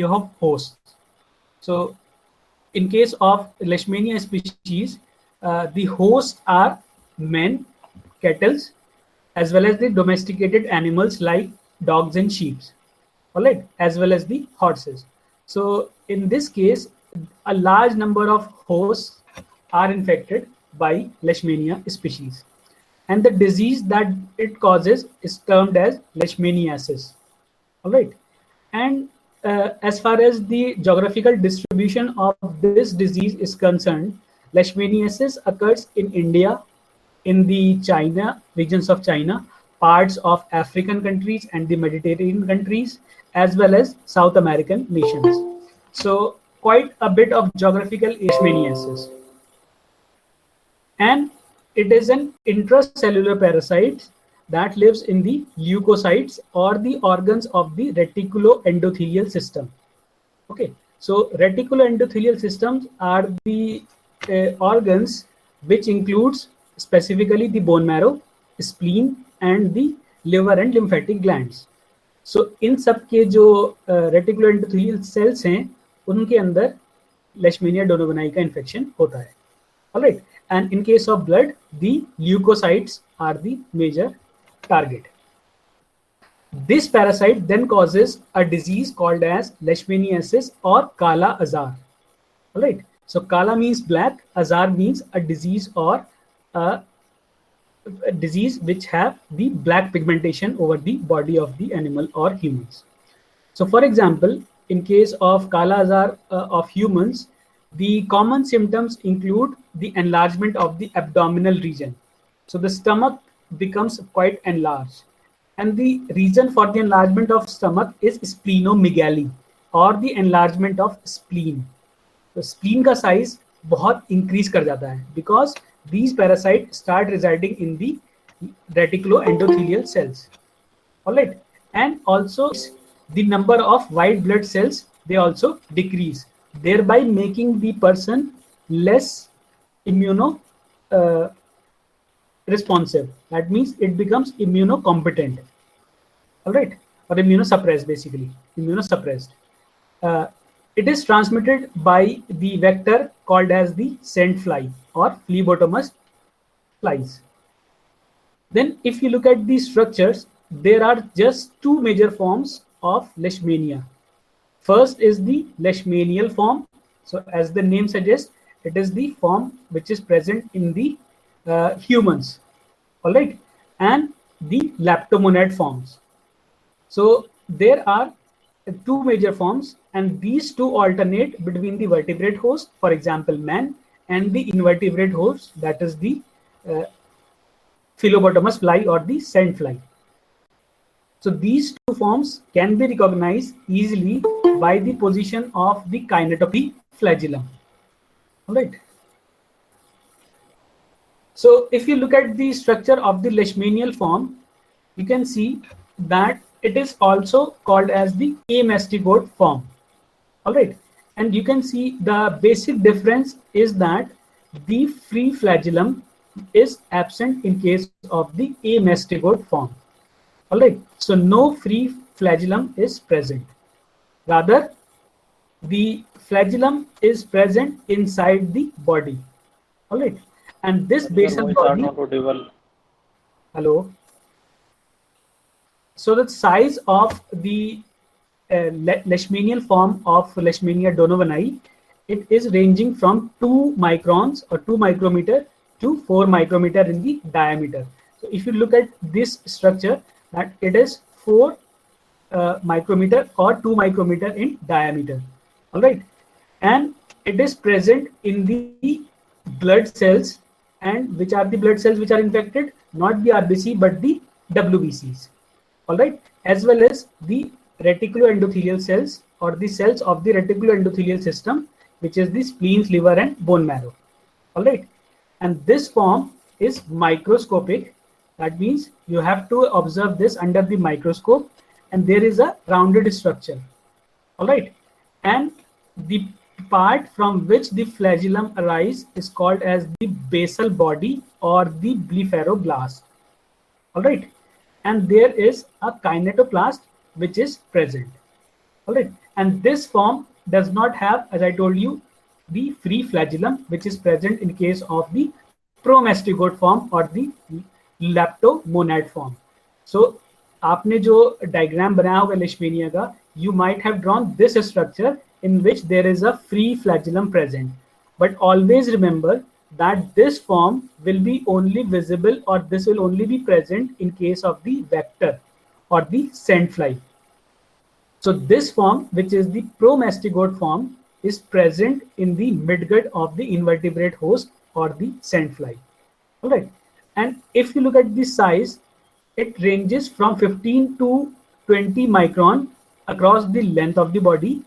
of hosts. So in case of Leishmania species, the hosts are men, cattle, as well as the domesticated animals like dogs and sheep, all right, as well as the horses. So in this case, a large number of hosts are infected by Leishmania species, and the disease that it causes is termed as Leishmaniasis. All right, and as far as the geographical distribution of this disease is concerned, Leishmaniasis occurs in India, in the China regions of China, parts of African countries and the Mediterranean countries, as well as South American nations. So quite a bit of geographical Leishmaniasis, and it is an intracellular parasite that lives in the leukocytes or the organs of the reticuloendothelial system. Okay, so reticuloendothelial systems are the organs which includes specifically the bone marrow, spleen, and the liver and lymphatic glands. So इन सब के जो reticuloendothelial sales हैं उनके अंदर लेशमीनिया डोनोवेनाई का infection होता है. All right, and in case of blood, the leukocytes are the major target. This parasite then causes a disease called as Leishmaniasis or Kala Azar. All right, so Kala means black, Azar means a disease or a disease which have the black pigmentation over the body of the animal or humans. So for example, in case of Kala Azar of humans, the common symptoms include the enlargement of the abdominal region. So the stomach becomes quite enlarged. And the reason for the enlargement of stomach is splenomegaly or the enlargement of spleen. So spleen का size बहुत increase कर जाता है because these parasites start residing in the reticuloendothelial cells. All right, and also the number of white blood cells, they also decrease, thereby making the person less immuno responsive. That means it becomes immunocompetent. All right, or immunosuppressed, basically immunosuppressed. It is transmitted by the vector called as the scent fly or phlebotomous flies. Then if you look at the structures, there are just two major forms of Leishmania. First is the Leishmanial form. So as the name suggests, it is the form which is present in the humans. All right, and the Leptomonad forms. So there are two major forms, and these two alternate between the vertebrate host, for example man, and the invertebrate host, that is the phlebotomous fly or the scent fly. So these two forms can be recognized easily by the position of the kinetopy flagellum. All right. So if you look at the structure of the Leishmanial form, you can see that it is also called as the amasticode form. All right, and you can see the basic difference is that the free flagellum is absent in case of the amasticode form. All right, so no free flagellum is present. Rather, the flagellum is present inside the body. All right, and this basal body. Hello. So the size of the Leishmanial form of Leishmania donovani, it is ranging from 2 microns or 2 micrometer to 4 micrometer in the diameter. So if you look at this structure, that it is 4 micrometer or 2 micrometer in diameter. All right, and it is present in the blood cells. And which are the blood cells which are infected? Not the RBC but the WBCs. All right, as well as the reticuloendothelial cells or the cells of the reticuloendothelial system, which is the spleens, liver, and bone marrow. All right, and this form is microscopic. That means you have to observe this under the microscope, and there is a rounded structure. All right, and the part from which the flagellum arises is called as the basal body or the blepharoblast. All right, and there is a kinetoplast which is present. All right, And this form does not have, as I told you, the free flagellum, which is present in case of the promastigote form or the leptomonad form. So आपने जो diagram बनाया होगा leishmania का, you might have drawn this structure in which there is a free flagellum present. But always remember that this form will be only visible, or this will only be present in case of the vector or the sandfly. So this form, which is the promastigote form, is present in the midgut of the invertebrate host or the sandfly. All right. And if you look at the size, it ranges from 15 to 20 micron across the length of the body.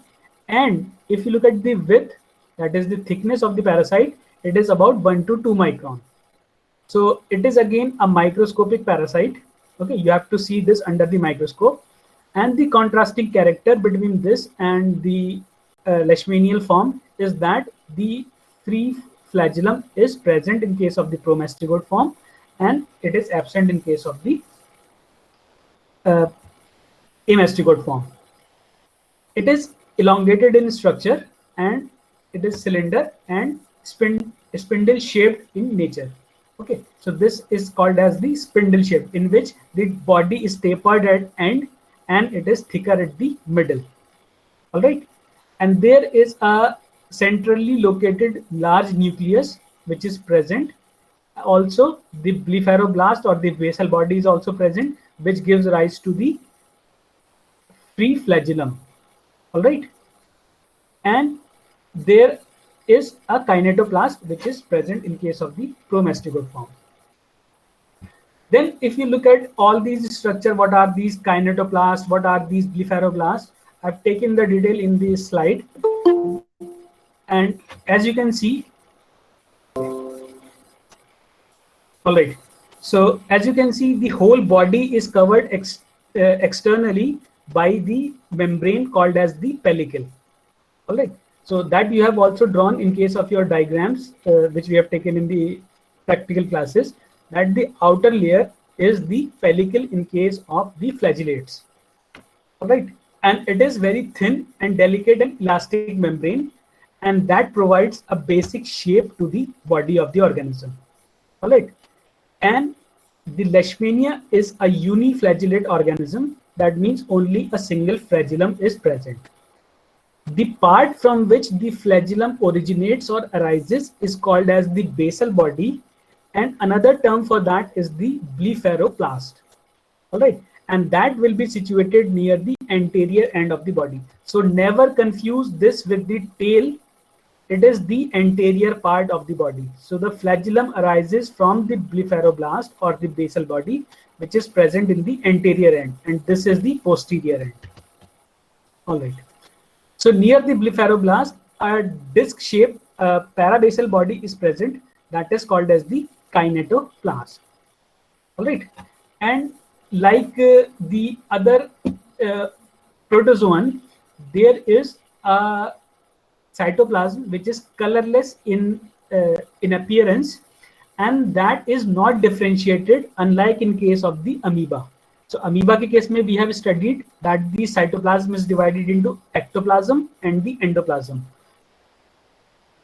And if you look at the width, that is the thickness of the parasite, it is about 1 to 2 micron. So it is again a microscopic parasite. Okay, you have to see this under the microscope. And the contrasting character between this and the leishmanial form is that the free flagellum is present in case of the promastigote form, and it is absent in case of the amastigote form. It is elongated in structure, and it is cylinder and spindle shaped in nature. Okay, so this is called as the spindle shape, in which the body is tapered at end and it is thicker at the middle. All right, and there is a centrally located large nucleus which is present. Also, the blepharoblast or the basal body is also present, which gives rise to the free flagellum. All right, and there is a kinetoplast which is present in case of the promastigote form. Then if you look at all these structure, what are these kinetoplasts, what are these blepharoblasts? I've taken the detail in this slide. And as you can see, all right. So as you can see, the whole body is covered externally by the membrane called as the pellicle. All right. So that you have also drawn in case of your diagrams, which we have taken in the practical classes, that the outer layer is the pellicle in case of the flagellates. All right. And it is very thin and delicate and elastic membrane, and that provides a basic shape to the body of the organism. All right. And the leishmania is a uniflagellate organism. That means only a single flagellum is present. The part from which the flagellum originates or arises is called as the basal body, and another term for that is the blepharoplast. All right, and that will be situated near the anterior end of the body. So never confuse this with the tail. It is the anterior part of the body. So the flagellum arises from the blepharoblast or the basal body, which is present in the anterior end, and this is the posterior end. All right. So near the blepharoblast, a disc-shaped parabasal body is present, that is called as the kinetoplast. All right, and like the other protozoan, there is a cytoplasm which is colorless in appearance, and that is not differentiated, unlike in case of the amoeba. So amoeba के case में we have studied that the cytoplasm is divided into ectoplasm and the endoplasm.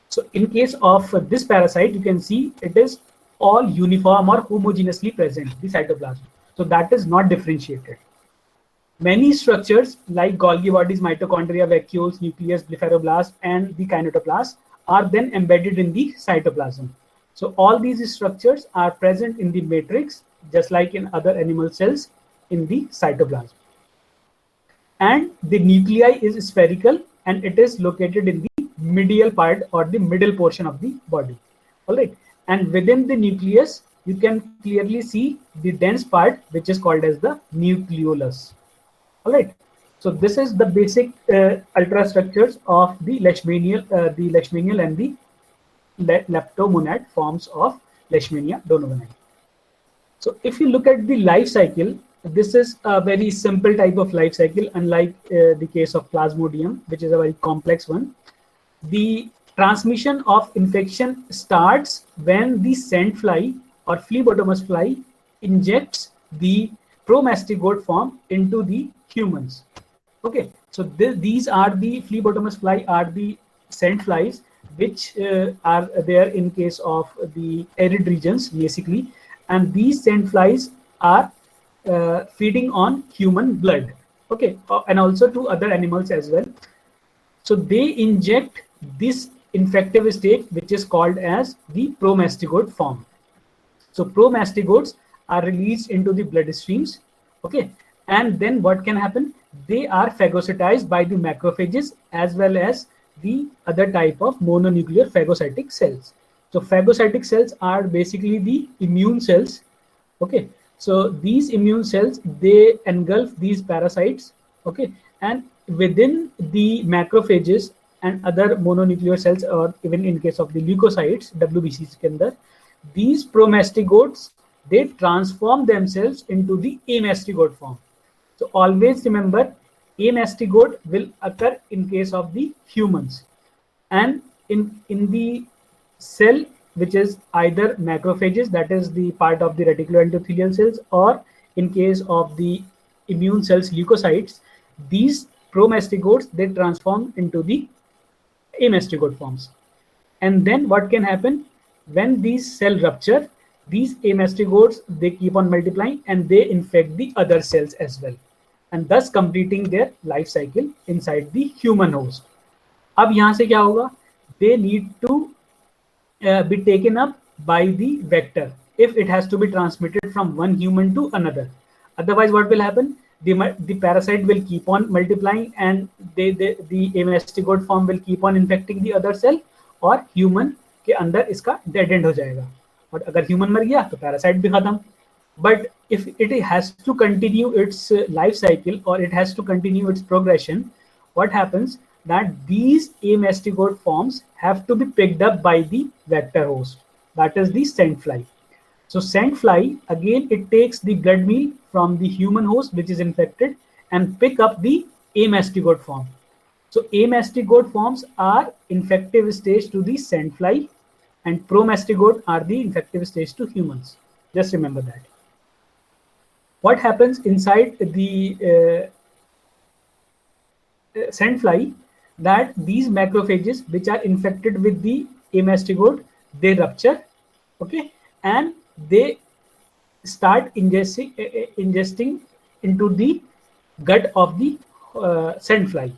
So in case of this parasite, you can see it is all uniform or homogeneously present, the cytoplasm. So that is not differentiated. Many structures like Golgi bodies, mitochondria, vacuoles, nucleus, blepharoblast, and the kinetoplast are then embedded in the cytoplasm. So all these structures are present in the matrix, just like in other animal cells in the cytoplasm. And the nuclei is spherical, and it is located in the medial part or the middle portion of the body. All right, and within the nucleus you can clearly see the dense part, which is called as the nucleolus. All right, so this is the basic ultrastructures of the leishmanial and the leptomonad forms of Leishmania donovani. So if you look at the life cycle, this is a very simple type of life cycle, unlike the case of Plasmodium, which is a very complex one. The transmission of infection starts when the sandfly or phlebotomous fly injects the promastigote form into the humans. Okay, So these are the phlebotomous fly are the scent flies which are there in case of the arid regions basically, and these scent flies are feeding on human blood, okay, and also to other animals as well. So they inject this infective state which is called as the promastigode form. So promastigodes are released into the bloodstreams, okay, and then what can happen? They are phagocytized by the macrophages as well as the other type of mononuclear phagocytic cells. So phagocytic cells are basically the immune cells, okay. So these immune cells, they engulf these parasites, okay, and within the macrophages and other mononuclear cells, or even in case of the leukocytes, WBCs के अंदर, these promastigodes, they transform themselves into the amastigode form. So always remember, amastigode will occur in case of the humans, and in the cell which is either macrophages, that is the part of the reticuloendothelial cells, or in case of the immune cells, leukocytes, these promastigodes, they transform into the amastigode forms. And then what can happen? When these cell rupture, these amastigodes, they keep on multiplying and they infect the other cells as well, and thus completing their life cycle inside the human host. अब यहाँ से क्या होगा? They need to be taken up by the vector if it has to be transmitted from one human to another. Otherwise, what will happen? The parasite will keep on multiplying and the amastigode form will keep on infecting the other cell, और human के अंदर इसका dead end हो जाएगा, और अगर human मर गया तो parasite भी खत्म. But if it has to continue its life cycle, or it has to continue its progression, what happens? That these amastigode forms have to be picked up by the vector host, that is the scent fly. So scent fly, again, it takes the blood meal from the human host which is infected and pick up the amastigode form. So amastigode forms are infective stage to the scent fly, and promastigode are the infective stage to humans. Just remember that. What happens inside the scent fly? That these macrophages which are infected with the amastigode, they rupture, okay, and they start ingesting into the gut of the scent fly.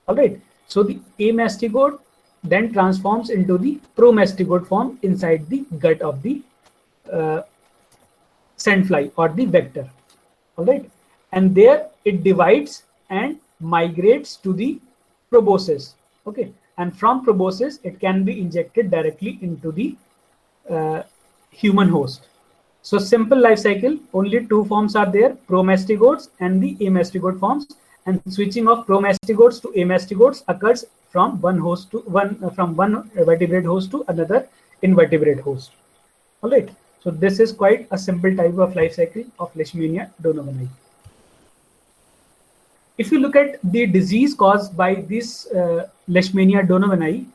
All right. So the amastigode then transforms into the promastigode form inside the gut of the scent fly or the vector. All right. And there it divides and migrates to the proboscis, okay, and from proboscis it can be injected directly into the human host. So simple life cycle, only two forms are there, promastigodes and the amastigode forms, and switching of promastigodes to amastigodes occurs from one host to from one vertebrate host to another invertebrate host. All right, so this is quite a simple type of life cycle of Leishmania donovani. If you look at the disease caused by this Leishmania donovani,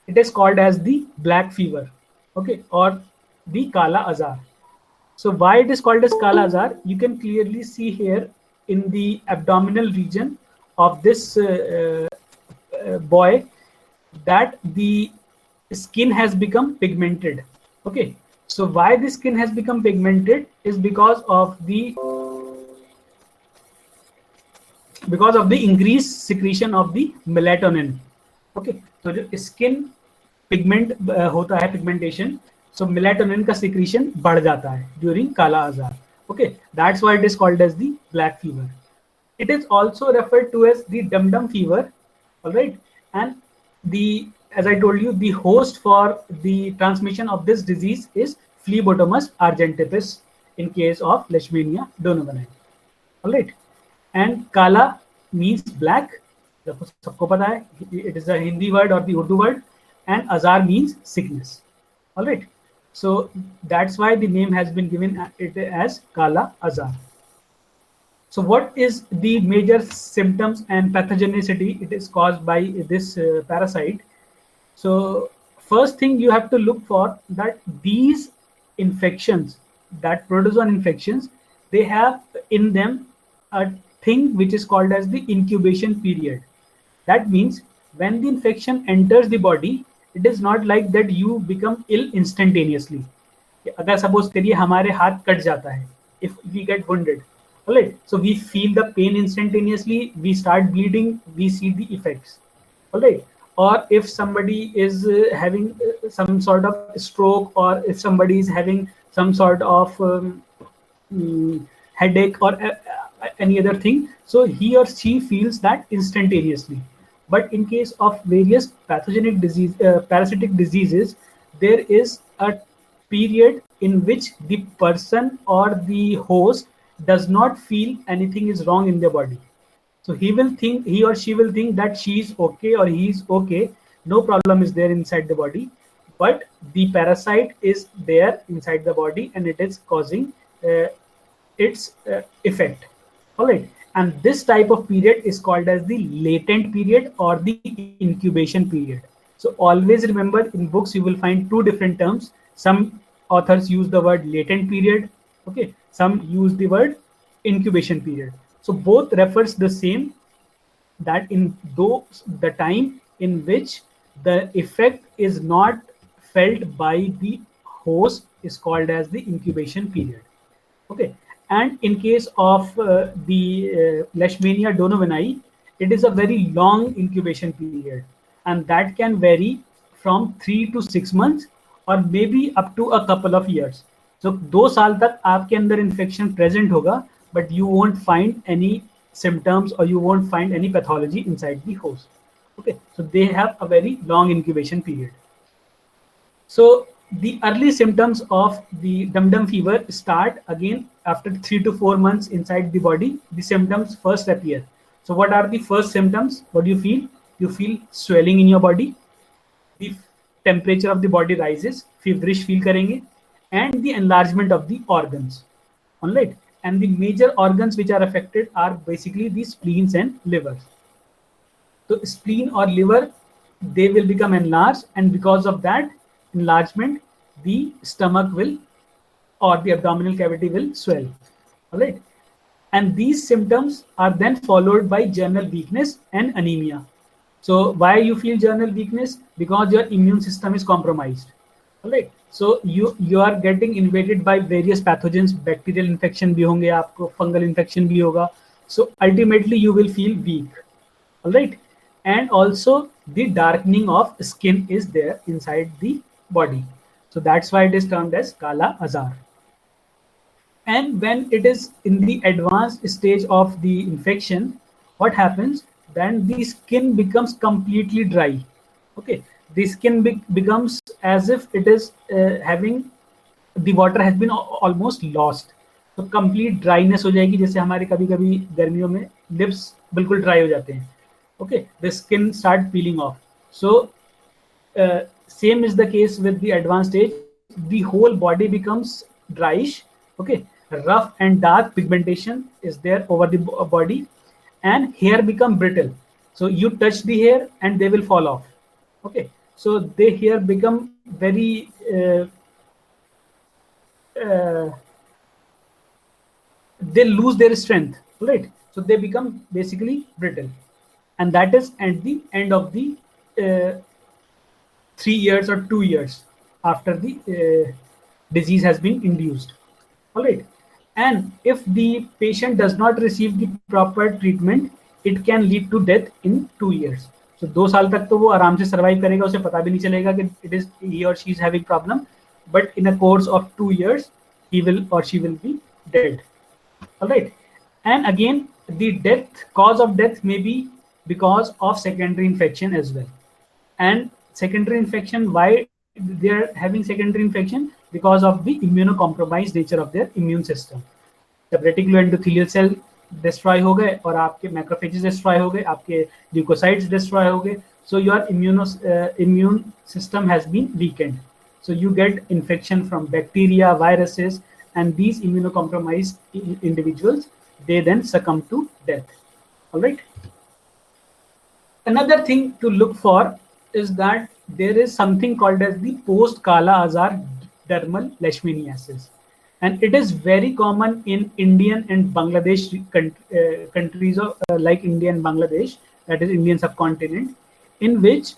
it is called as the black fever, okay, or the Kala Azar. So why it is called as Kala Azar? You can clearly see here in the abdominal region of this boy that the skin has become pigmented, okay. So why the skin has become pigmented is because of the increased secretion of the melatonin, okay. So जो skin pigment होता है, pigmentation, so melatonin का secretion बढ़ जाता है during Kala Azar, okay. That's why it is called as the black fever. It is also referred to as the dum-dum fever, all right. And as I told you, the host for the transmission of this disease is Phlebotomus argentipes in case of Leishmania donovani, all right. And Kala means black, सबको पता है, it is a Hindi word or the Urdu word, and Azar means sickness, all right. So that's why the name has been given it as Kala Azar. So what is the major symptoms and pathogenicity it is caused by this parasite? So first thing you have to look for that these infections, that protozoan infections, they have in them a thing which is called as the incubation period. That means when the infection enters the body, it is not like that you become ill instantaneously. अगर suppose करिए हमारे हाथ cut जाता है, if we get wounded, alright, so we feel the pain instantaneously, we start bleeding, we see the effects, alright. Or if somebody is having some sort of stroke, or if somebody is having some sort of headache or any other thing, so he or she feels that instantaneously. But in case of various pathogenic disease, parasitic diseases, there is a period in which the person or the host does not feel anything is wrong in their body. So he or she will think that she is okay or he is okay, no problem is there inside the body, but the parasite is there inside the body and it is causing its effect. All right, and this type of period is called as the latent period or the incubation period. So always remember, in books you will find two different terms. Some authors use the word latent period, okay, some use the word incubation period. So both refers the same, that in those the time in which the effect is not felt by the host is called as the incubation period. Okay, and in case of the Leishmania donovani, it is a very long incubation period, and that can vary from 3 to 6 months or maybe up to a couple of years. So 2 साल तक आपके अंदर infection present होगा, but you won't find any symptoms or you won't find any pathology inside the host. Okay, so they have a very long incubation period. So the early symptoms of the dum-dum fever start again after 3 to 4 months inside the body. The symptoms first appear. So what are the first symptoms? What do you feel? You feel swelling in your body. The temperature of the body rises, feverish feel करेंगे, and the enlargement of the organs. All right. And the major organs which are affected are basically the spleens and livers. So spleen or liver, they will become enlarged, and because of that enlargement, the stomach will, or the abdominal cavity will swell. All right. And these symptoms are then followed by general weakness and anemia. So why you feel general weakness? Because your immune system is compromised. All right. So you are getting invaded by various pathogens. Bacterial infection भी होंगे आपको, fungal infection भी होगा. So ultimately you will feel weak. All right. And also the darkening of skin is there inside the body. So that's why it is termed as Kala Azar. And when it is in the advanced stage of the infection, what happens? Then the skin becomes completely dry. Okay, the skin becomes as if it is having, the water has been almost lost. तो complete dryness हो जाएगी, जैसे हमारे कभी-कभी गर्मियों में lips बिल्कुल dry हो जाते हैं. Okay, the skin start peeling off. So same is the case with the advanced stage. The whole body becomes dryish. Okay, rough and dark pigmentation is there over the body, and hair become brittle. So you touch the hair and they will fall off. Okay, so the hair become very they lose their strength, right? So they become basically brittle, and that is at the end of the 3 years or 2 years after the disease has been induced. All right. And if the patient does not receive the proper treatment, it can lead to death in 2 years. So 2 साल तक तो वो आराम से survive करेगा, उसे पता भी नहीं चलेगा कि it is he or she is having problem. But in a course of 2 years, he will or she will be dead. All right. And again, the cause of death may be because of secondary infection as well. And secondary infection, why they are having secondary infection? Because of the immunocompromised nature of their immune system. जब reticuloendothelial cell destroy हो गए और आपके macrophages destroy हो गए, आपके leukocytes destroy हो गए, so your immune system has been weakened. So you get infection from bacteria, viruses, and these immunocompromised individuals, they then succumb to death. All right. Another thing to look for is that there is something called as the post Kala Azar dermal leishmaniasis. and it is very common in Indian and Bangladesh countries of like India and Bangladesh, that is Indian subcontinent, in which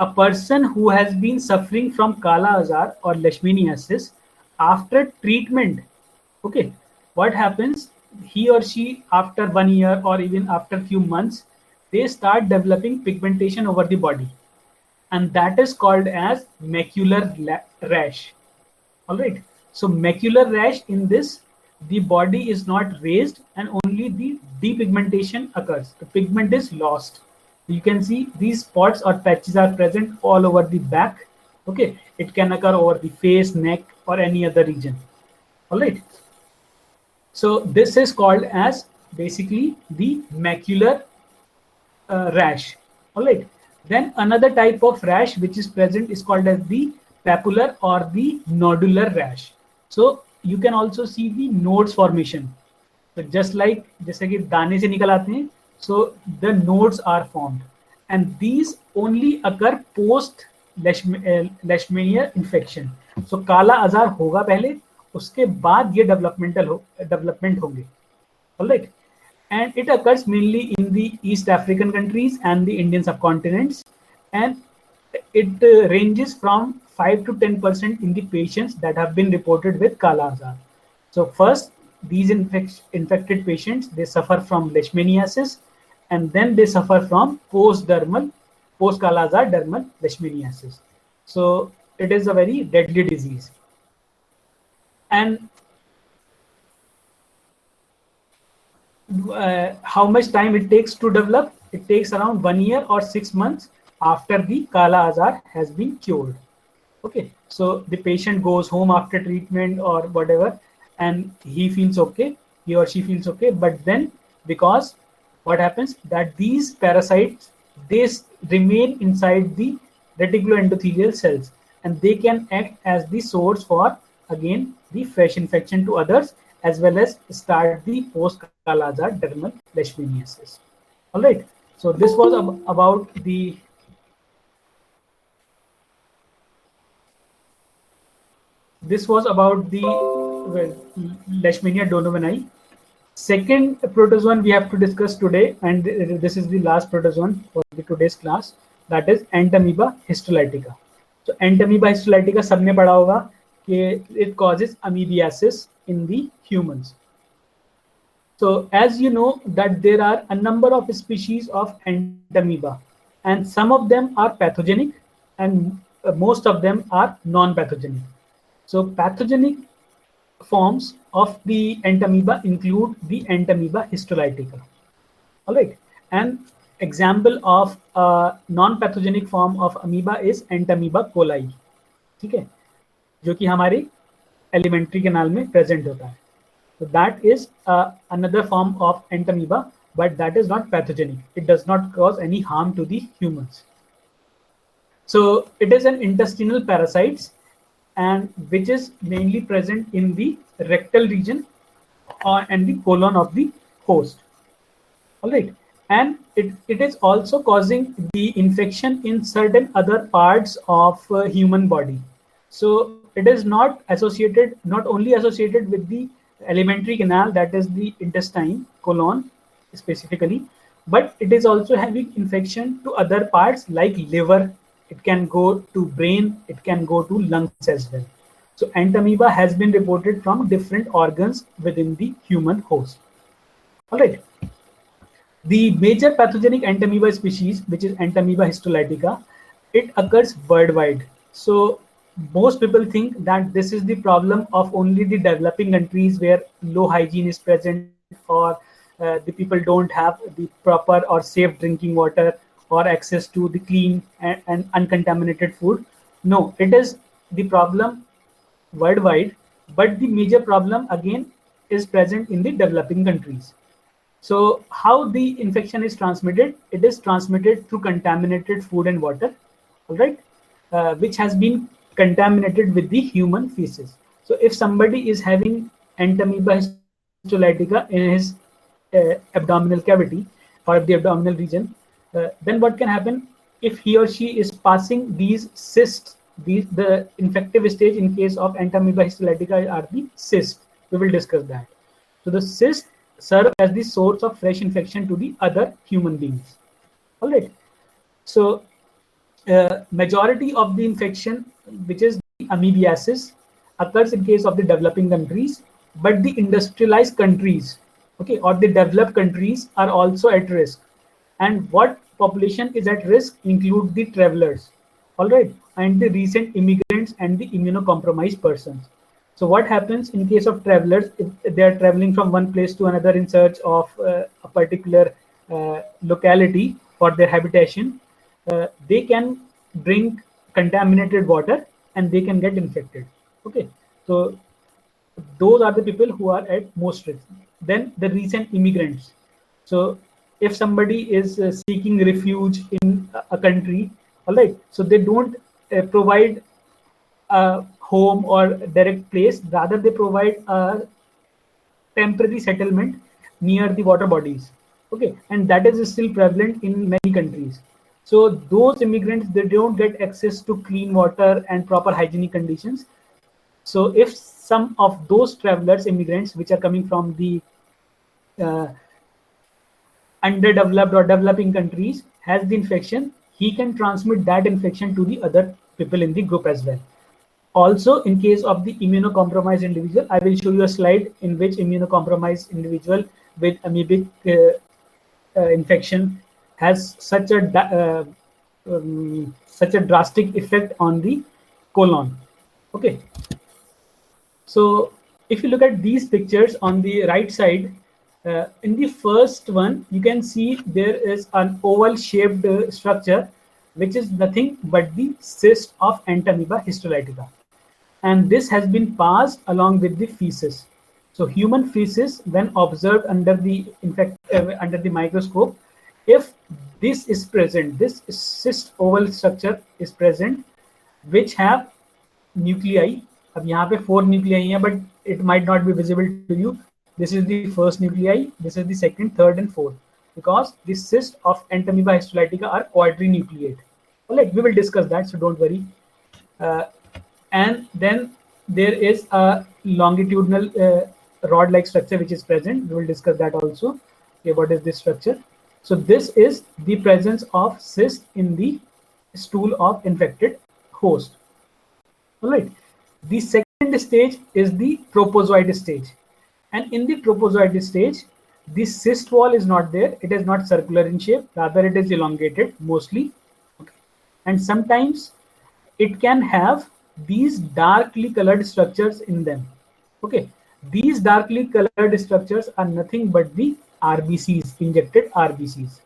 a person who has been suffering from Kala Azar or Leishmaniasis, after treatment, okay, what happens? He or she, after 1 year or even after few months, they start developing pigmentation over the body, and that is called as macular rash. All right. So macular rash, in this, the body is not raised and only the depigmentation occurs. The pigment is lost. You can see these spots or patches are present all over the back. Okay. It can occur over the face, neck, or any other region. All right. So this is called as basically the macular rash. All right. Then another type of rash which is present is called as the papular or the nodular rash. So you can also see the nodes formation. So just like जैसे कि दाने से निकल आते हैं, so the nodes are formed, and these only occur post leishmania infection. So काला आजार होगा पहले, उसके बाद ये डेवलपमेंट होंगे. All right. And it occurs mainly in the East African countries and the Indian subcontinents, and it ranges from 5 to 10% in the patients that have been reported with Kala Azar. So first, these infected patients, they suffer from leishmaniasis, and then they suffer from post-Kala Azar dermal leishmaniasis. So it is a very deadly disease. And how much time it takes to develop? It takes around 1 year or 6 months after the Kala Azar has been cured. Okay, so the patient goes home after treatment or whatever, and he feels okay, he or she feels okay. But then, because what happens, that these parasites, they remain inside the reticuloendothelial cells, and they can act as the source for again the fresh infection to others, as well as start the post-Kala Azar dermal leishmaniasis. All right. So this was about the Leishmania donovani. Second protozoan we have to discuss today, and this is the last protozoan for today's class, that is Entamoeba histolytica. So Entamoeba histolytica सबने पढ़ा होगा कि it causes amoebiasis in the humans. So as you know that there are a number of species of Entamoeba, and some of them are pathogenic and most of them are non-pathogenic. So pathogenic forms of the Entamoeba include the Entamoeba histolytica. All right. And example of a non-pathogenic form of amoeba is Entamoeba coli. ठीक है, जो कि हमारे elementary canal में present होता है. So that is another form of Entamoeba, but that is not pathogenic. It does not cause any harm to the humans. So it is an intestinal parasite, and which is mainly present in the rectal region and the colon of the host. All right. And it is also causing the infection in certain other parts of human body. So it is not only associated with the alimentary canal, that is the intestine, colon specifically, but it is also having infection to other parts like liver. It can go to brain, it can go to lungs as well. So Entamoeba has been reported from different organs within the human host. All right. The major pathogenic Entamoeba species, which is Entamoeba histolytica, it occurs worldwide. So most people think that this is the problem of only the developing countries where low hygiene is present, or the people don't have the proper or safe drinking water or access to the clean and uncontaminated food. No, it is the problem worldwide, but the major problem again is present in the developing countries. So how the infection is transmitted? It is transmitted through contaminated food and water, all right, which has been contaminated with the human feces. So if somebody is having Entamoeba histolytica in his abdominal cavity or the abdominal region, then what can happen? If he or she is passing these cysts the infective stage in case of Entamoeba histolytica are the cysts. We will discuss that. So the cysts serve as the source of fresh infection to the other human beings. All right. So majority of the infection, which is the amoebiasis, occurs in case of the developing countries, but the industrialized countries, okay, or the developed countries are also at risk. And what population is at risk include the travelers, all right, and the recent immigrants and the immunocompromised persons. So what happens in case of travelers, if they are traveling from one place to another in search of a particular locality for their habitation, they can drink contaminated water and they can get infected. Okay, so those are the people who are at most risk. Then the recent immigrants. So if somebody is seeking refuge in a country, all right, so they don't provide a home or direct place, rather they provide a temporary settlement near the water bodies. Okay, and that is still prevalent in many countries. So those immigrants, they don't get access to clean water and proper hygienic conditions. So if some of those travelers, immigrants, which are coming from the uh, underdeveloped or developing countries, has the infection, he can transmit that infection to the other people in the group as well. Also, in case of the immunocompromised individual, I will show you a slide in which immunocompromised individual with amoebic infection has such a drastic effect on the colon. Okay. So if you look at these pictures on the right side, in the first one, you can see there is an oval shaped structure, which is nothing but the cyst of Entamoeba histolytica. And this has been passed along with the feces. So human feces, when observed under the under the microscope, if this is present, this cyst oval structure is present, which have nuclei. अब यहाँ पे 4 nuclei हैं, but it might not be visible to you. This is the first nuclei, this is the second, third, and fourth, because the cysts of Entamoeba histolytica are quadrinucleate. All right, we will discuss that, so don't worry. And then there is a longitudinal rod-like structure which is present. We will discuss that also. Okay, what is this structure? So this is the presence of cyst in the stool of infected host. All right. The second stage is the trophozoite stage. And in the trophozoite stage, the cyst wall is not there. It is not circular in shape. Rather, it is elongated mostly. Okay. And sometimes it can have these darkly colored structures in them. Okay. These darkly colored structures are nothing but the RBCs, injected RBCs.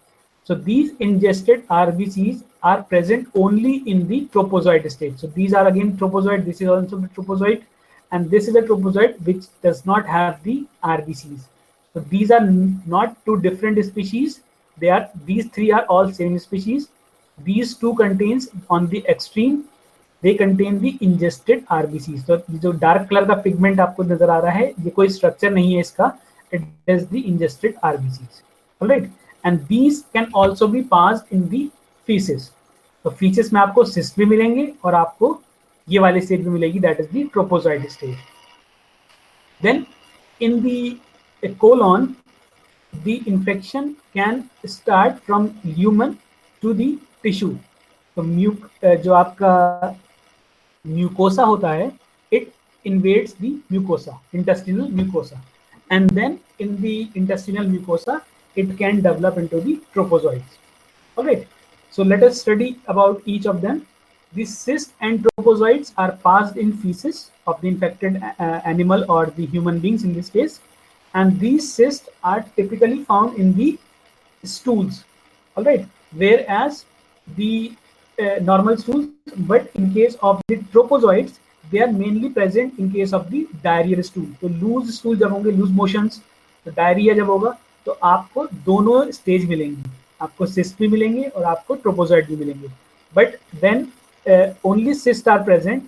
So these ingested RBCs are present only in the trophozoite stage. So these are again trophozoite, this is also the trophozoite, and this is a trophozoite which does not have the RBCs. So these are not two different species. These three are all same species. These two contains on the extreme, they contain the ingested RBCs. So जो dark color का pigment आपको नजर आ रहा है, ये कोई structure नहीं है इसका. It is the ingested RBCs. All right. And these can also be passed in the feces. तो feces में आपको cyst भी मिलेंगे और आपको ये वाली stage भी मिलेगी, that is the trophozoite stage. Then in the colon, the infection can start from lumen to the tissue. तो जो आपका mucosa होता है, it invades the mucosa, intestinal mucosa, and then in the intestinal mucosa, it can develop into the trophozoites. All right. So let us study about each of them. The cysts and trophozoites are passed in feces of the infected animal or the human beings in this case, and these cysts are typically found in the stools. All right. Whereas the normal stools, but in case of the trophozoites, they are mainly present in case of the diarrheal stool. तो loose stool जब होंगे, loose motions, तो diarrhoea जब होगा, तो आपको दोनों stage मिलेंगे, आपको सिस्ट भी मिलेंगे और आपको ट्रोपोजॉइट भी मिलेंगे. But when only cysts are present,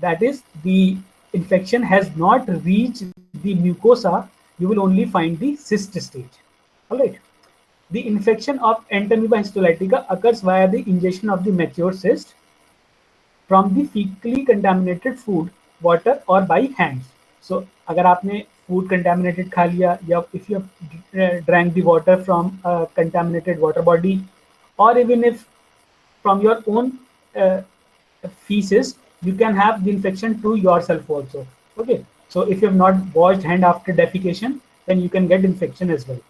that is the infection has not reached the mucosa, you will only find the cyst stage. All right. The infection of Entamoeba histolytica occurs via the ingestion of the mature cyst from the fecally contaminated food, water or by hands. So अगर आपने food contaminated खा लिया, या if you drank the water from a contaminated water body, or even if from your own feces, you can have the infection to yourself also. Okay, so if you have not washed hand after defecation, then you can get infection as well.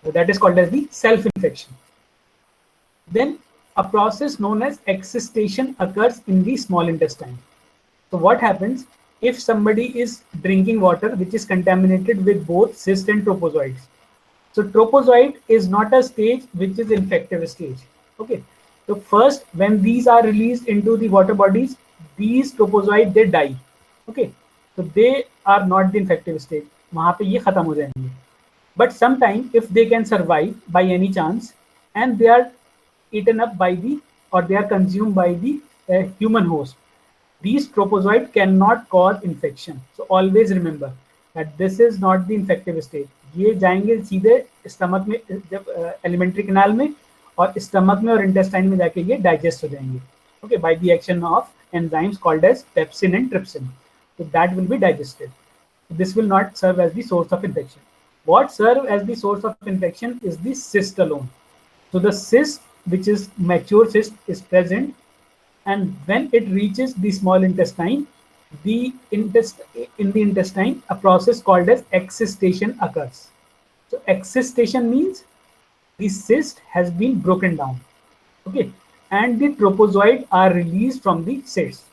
So that is called as the self-infection. Then a process known as excistation occurs in the small intestine. So what happens if somebody is drinking water which is contaminated with both cyst and tropozoites? So tropozoite is not a stage which is infective stage. Okay. So first, when these are released into the water bodies, these tropozoite they die. Okay. So they are not the infective stage. वहाँ पे ये खत्म हो जाएंगे. But sometime if they can survive by any chance, and they are eaten up by the, or they are consumed by the human host, these tropozoite cannot cause infection. So always remember that this is not the infective stage. ये जाएंगे सीधे stomach में, जब alimentary canal में, और stomach में और intestine में जाके ये डाइजेस्ट हो जाएंगे. Okay, by the action of enzymes called as pepsin and trypsin. So that will be digested. This will not serve as the source of infection. What serve as the source of infection is the cyst alone. So the cyst, which is mature cyst, is present, and when it reaches the small intestine, in the intestine, a process called as excistation occurs. So excistation means the cyst has been broken down. Okay, and the tropozoite are released from the cyst.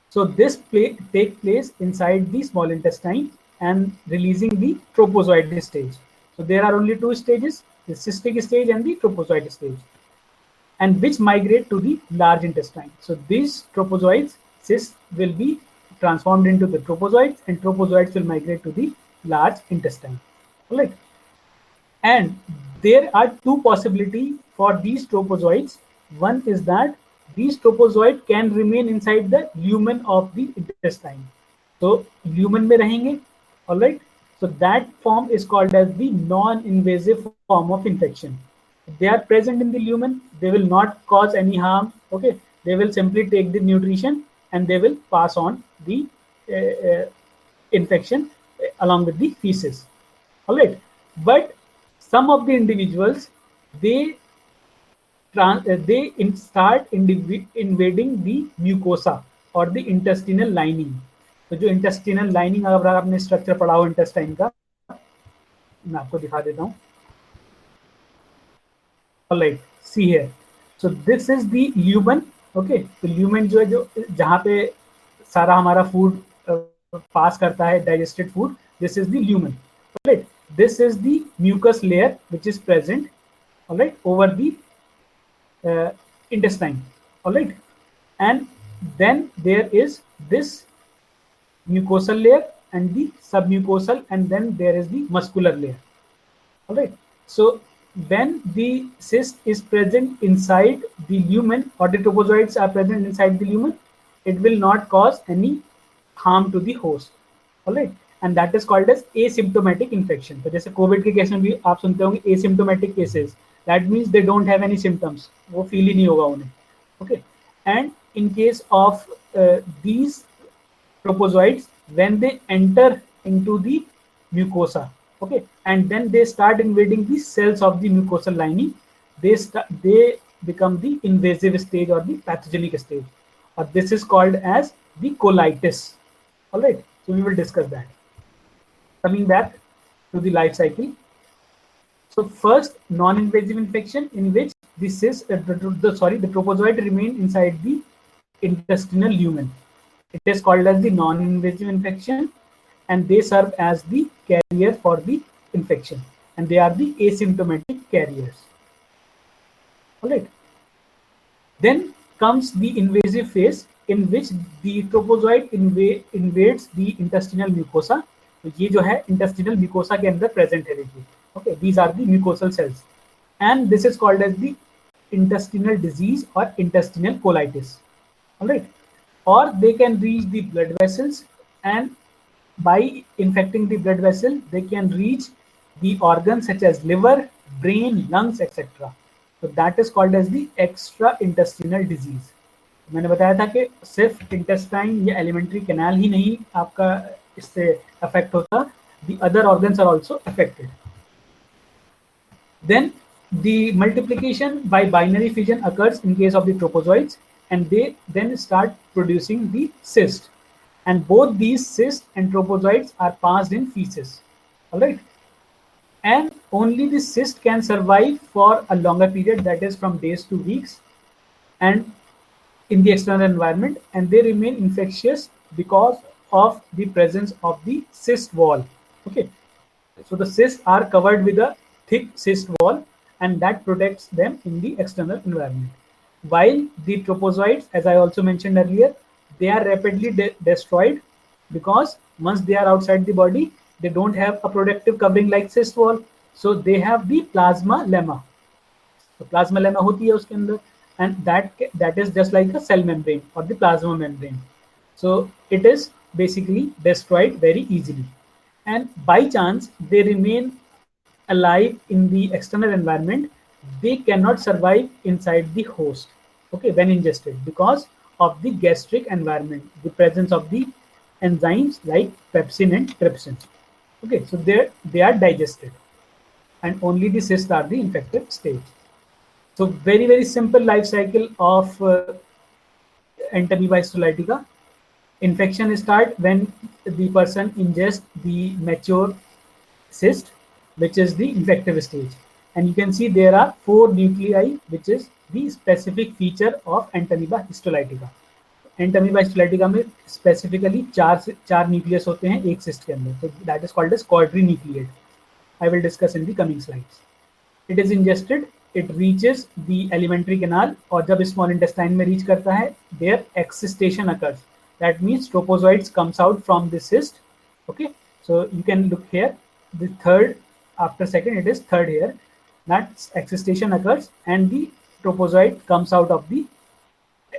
So this take place inside the small intestine and releasing the tropozoite stage. So there are only two stages, the cystic stage and the tropozoite stage, and which migrate to the large intestine. So these tropozoites, cysts, will be transformed into the tropozoites, and tropozoites will migrate to the large intestine. All right. And there are two possibilities for these tropozoites. One is that these tropozoites can remain inside the lumen of the intestine. So lumen में रहेंगे. All right. So that form is called as the non-invasive form of infection. If they are present in the lumen, they will not cause any harm. Okay, they will simply take the nutrition and they will pass on the infection along with the feces. All right, but some of the individuals, they start invading the mucosa or the intestinal lining. तो जो intestinal lining, अगर आपने structure पढ़ा हो intestine का, मैं आपको दिखा देता हूँ. All right, see here. So this is the lumen. Okay, तो lumen जो है, जो जहाँ पे सारा हमारा फूड पास करता है, digested food, this is the lumen. All right, this is the mucus layer which is present, all right, over the intestine. All right, and then there is this mucosal layer and the submucosal, and then there is the muscular layer. All right, so when the cyst is present inside the lumen, or the tropozoites are present inside the lumen, it will not cause any harm to the host. All right, and that is called as asymptomatic infection. तो जैसे Covid के case में भी आप सुनते होंगे asymptomatic cases, that means they don't have any symptoms, वो feel ही नहीं होगा उन्हें. Okay, and in case of these tropozoites, when they enter into the mucosa, okay, and then they start invading the cells of the mucosal lining, they become the invasive stage or the pathogenic stage, or this is called as the colitis. All right, so we will discuss that. Coming back to the life cycle. So first, non-invasive infection, in which the tropozoite remain inside the intestinal lumen. It is called as the non-invasive infection, and they serve as the carrier for the infection, and they are the asymptomatic carriers. All right. Then comes the invasive phase, in which the tropozoite invades the intestinal mucosa. तो ये जो है intestinal mucosa के अंदर present है, देखिए. Okay, these are the mucosal cells, and this is called as the intestinal disease or intestinal colitis. All right, or they can reach the blood vessels, and by infecting the blood vessel, they can reach the organs such as liver, brain, lungs, etc. So that is called as the extra intestinal disease. मैंने बताया था कि सिर्फ intestine या alimentary canal ही नहीं आपका इससे affect होता, the other organs are also affected. Then the multiplication by binary fission occurs in case of the tropozoites, and they then start producing the cyst. And both these cysts and tropozoites are passed in feces. All right. And only the cyst can survive for a longer period, that is from days to weeks, and in the external environment, and they remain infectious because of the presence of the cyst wall. Okay. So the cysts are covered with a thick cyst wall, and that protects them in the external environment. While the tropozoites, as I also mentioned earlier, they are rapidly destroyed because once they are outside the body, they don't have a protective covering like cyst wall. So they have the plasma lemma. So plasma lemma होती है उसके अंदर, and that is just like a cell membrane or the plasma membrane. So it is basically destroyed very easily. And by chance they remain alive in the external environment, they cannot survive inside the host, okay, when ingested, because of the gastric environment, the presence of the enzymes like pepsin and trypsin. Okay, so they are digested, and only the cysts are the infected stage. So very simple life cycle of Entamoeba histolytica. Infection start when the person ingests the mature cyst, which is the infective stage. And you can see there are 4 nuclei, which is the specific feature of Entamoeba histolytica. Entamoeba histolytica में specifically चार nucleus होते हैं एक cyst के अंदर. So that is called as quadrinucleate. I will discuss in the coming slides. It is ingested, it reaches the alimentary canal, और जब small intestine में reach करता है, there excistation occurs. That means tropozoites comes out from the cyst. Okay, so you can look here, the third after second, it is third here, that excistation occurs and the tropozoite comes out of the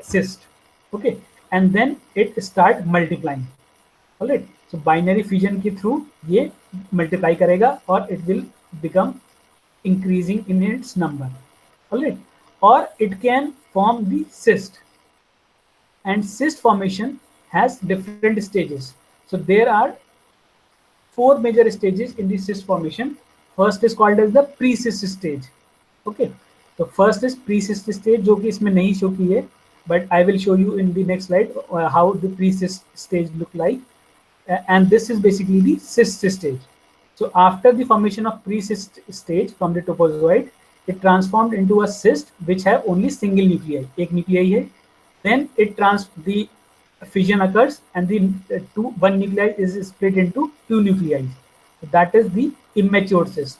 cyst. Okay, and then it start multiplying. All right, so binary fission के through ये multiply करेगा और it will become increasing in its number. All right, or it can form the cyst, and cyst formation has different stages. So there are 4 major stages in the cyst formation. First is called as the pre-cyst stage. Okay, so first is pre-cyst stage, जो कि इसमें नहीं show की है, but I will show you in the next slide how the pre-cyst stage look like. And this is basically the cyst stage. So after the formation of pre-cyst stage from the tropozoite, it transformed into a cyst which have only single nuclei. एक nuclei है. Then the fission occurs, and the one nuclei is split into 2 nuclei. So that is the immature cyst.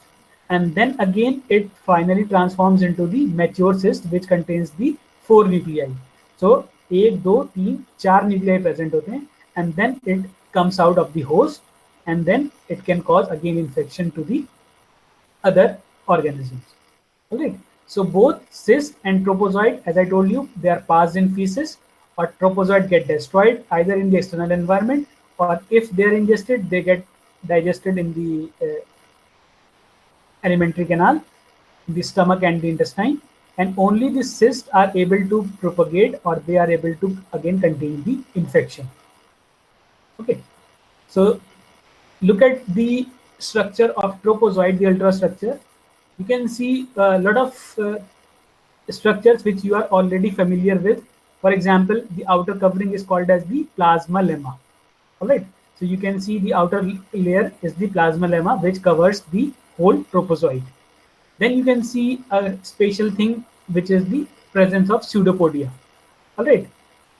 And then again it finally transforms into the mature cyst, which contains the 4 nuclei. So 1, 2, 3, 4 nuclei present होते हैं, and then it comes out of the host, and then it can cause again infection to the other organisms. All right. So both cyst and tropozoite, as I told you, they are passed in feces, or tropozoite get destroyed either in the external environment, or if they are ingested, they get digested in the alimentary canal, the stomach and the intestine, and only the cysts are able to propagate, or they are able to again contain the infection. Okay, so look at the structure of tropozoite, the ultrastructure. You can see a lot of structures which you are already familiar with. For example, the outer covering is called as the plasma lemma. All right, so you can see the outer layer is the plasma lemma, which covers the whole tropozoite. Then you can see a special thing, which is the presence of pseudopodia. All right,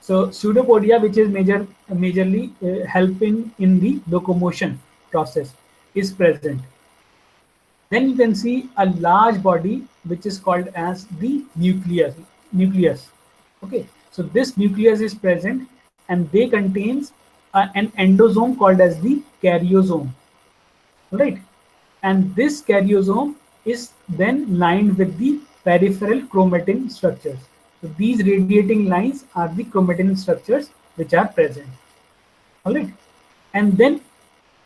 so pseudopodia, which is majorly helping in the locomotion process, is present. Then you can see a large body which is called as the nucleus. Okay, so this nucleus is present, and they contains an endosome called as the karyosome. Right, and this karyosome is then lined with the peripheral chromatin structures. So these radiating lines are the chromatin structures which are present. All right, and then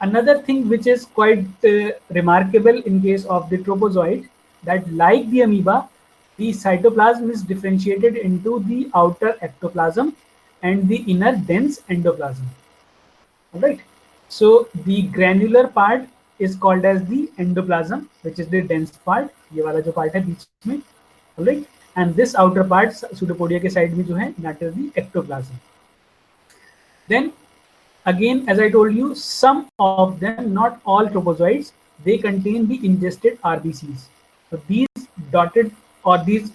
another thing which is quite remarkable in case of the tropozoite, that like the amoeba, The cytoplasm is differentiated into the outer ectoplasm and the inner dense endoplasm. All right. So the granular part is called as the endoplasm, which is the dense part. ये वाला जो part है बीच में. All right. And this outer part pseudopodia के side में जो है, that is the ectoplasm. Then again, as I told you, some of them, not all tropozoites, they contain the ingested RBCs. So these dotted or these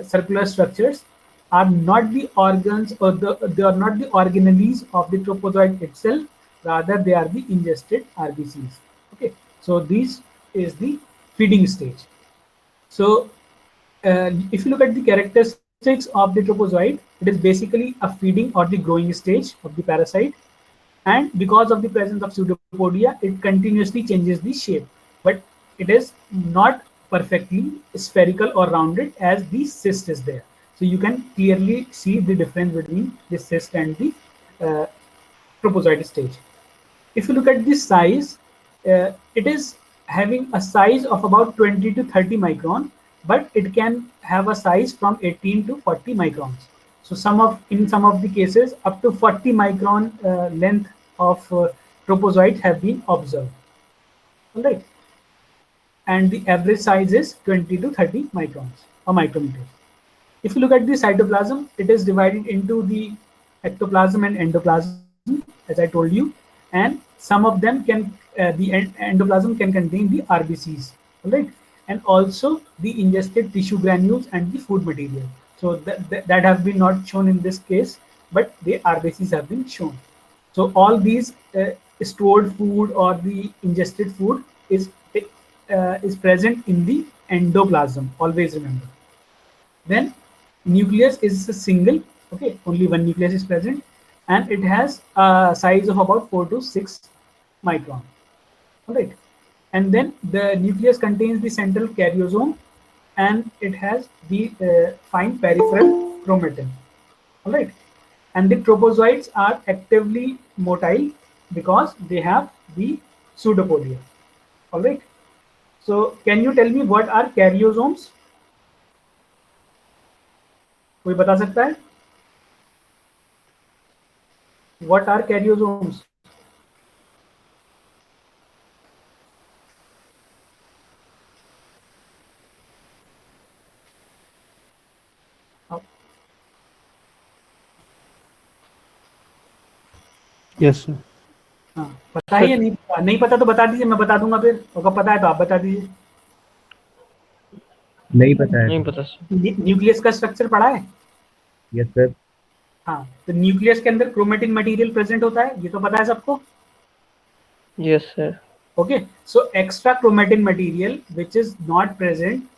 circular structures are not the organs, or they are not the organelles of the tropozoite itself. Rather, they are the ingested RBCs. Okay, so this is the feeding stage. So if you look at the characteristics of the tropozoite, it is basically a feeding or the growing stage of the parasite. And because of the presence of pseudopodia, it continuously changes the shape, but it is not perfectly spherical or rounded as the cyst is there. So you can clearly see the difference between the cyst and the tropozoite stage. If you look at the size, it is having a size of about 20 to 30 micron, but it can have a size from 18 to 40 microns. So in some of the cases, up to 40 micron length of tropozoite have been observed. All right. And the average size is 20 to 30 microns or micrometers. If you look at the cytoplasm, it is divided into the ectoplasm and endoplasm, as I told you. And some of them can, the endoplasm can contain the RBCs. All right. And also the ingested tissue granules and the food material. So that have been not shown in this case, but the RBCs have been shown. So all these stored food or the ingested food is present in the endoplasm. Always remember. Then nucleus is a single. Okay, only one nucleus is present, and it has a size of about 4 to 6 micron. All right. And then the nucleus contains the central karyosome, and it has the fine peripheral chromatin. All right. And the tropozoites are actively motile because they have the pseudopodia. All right. So can you tell me what are karyosomes? कोई बता सकता है? What are karyosomes? Yes sir. हाँ, पता है या नहीं पता तो बता दीजिए, मैं बता दूंगा फिर. अगर पता है तो आप बता दीजिए. नहीं पता है. नहीं पता सर. न्यूक्लियस का स्ट्रक्चर पढ़ा है? Yes sir. हाँ, तो न्यूक्लियस के अंदर क्रोमेटिन मटेरियल प्रेजेंट होता है, ये तो पता है सबको. Yes sir. Okay, so extra chromatin material which is not present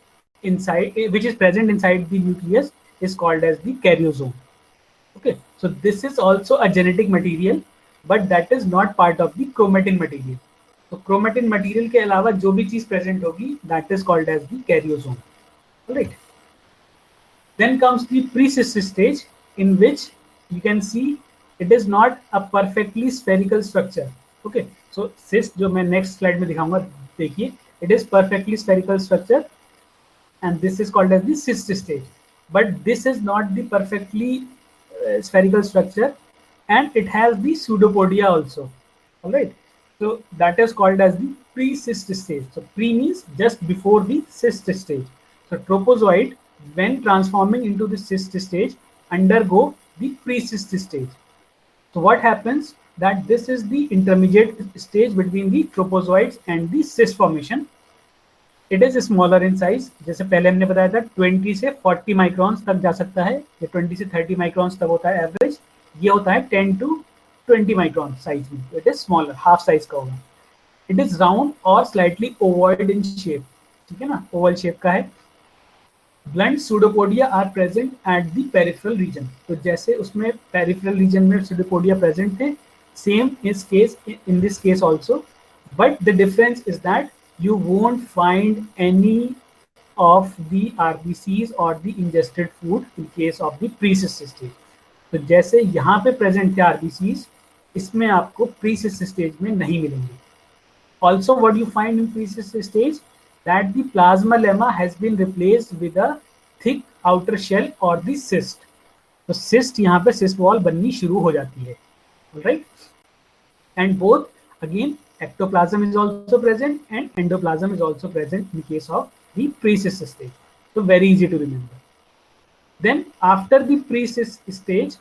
inside, which is present inside the nucleus, is called as the karyosome. Okay, so this is also a genetic material, but that is not part of the chromatin material. So chromatin material के अलावा जो भी चीज present होगी, that is called as the karyosome. All right. Then comes the pre-cyst stage, in which you can see it is not a perfectly spherical structure. Okay, so cyst जो मैं next slide में दिखाऊंगा, देखिए, it is perfectly spherical structure, and this is called as the cyst stage. But this is not the perfectly spherical structure, and it has the pseudopodia also. All right, so that is called as the pre-cyst stage. So pre means just before the cyst stage. So tropozoite, when transforming into the cyst stage, undergo the pre-cyst stage. So what happens, that this is the intermediate stage between the tropozoites and the cyst formation. It is smaller in size. जैसे पहले हमने बताया था 20 से 40 microns तक जा सकता है, ये 20 से 30 माइक्रॉन्स तक होता है एवरेज. ये होता है 10 to 20 माइक्रॉन साइज में. It is smaller, half size का होगा. इट इज राउंड और स्लाइटली ओवॉइड इन शेप. ठीक है ना, ओवल शेप का है. Blunt pseudopodia are present at the peripheral region. तो जैसे उसमें peripheral region में pseudopodia present थे, same is case in this case also, but the difference is that you won't find any of the RBCs or the ingested food in case of the pre-cyst stage. तो जैसे यहाँ पे present थे RBCs, इसमें आपको pre-cyst stage में नहीं मिलेंगे. Also, what you find in pre-cyst stage, that the plasma lemma has been replaced with a thick outer shell or the cyst. तो cyst यहाँ पे cyst wall बननी शुरू हो जाती है, right? And both again ectoplasm is also present and endoplasm is also present in case of the pre-cyst stage. So very easy to remember. Then after the pre-cyst stage,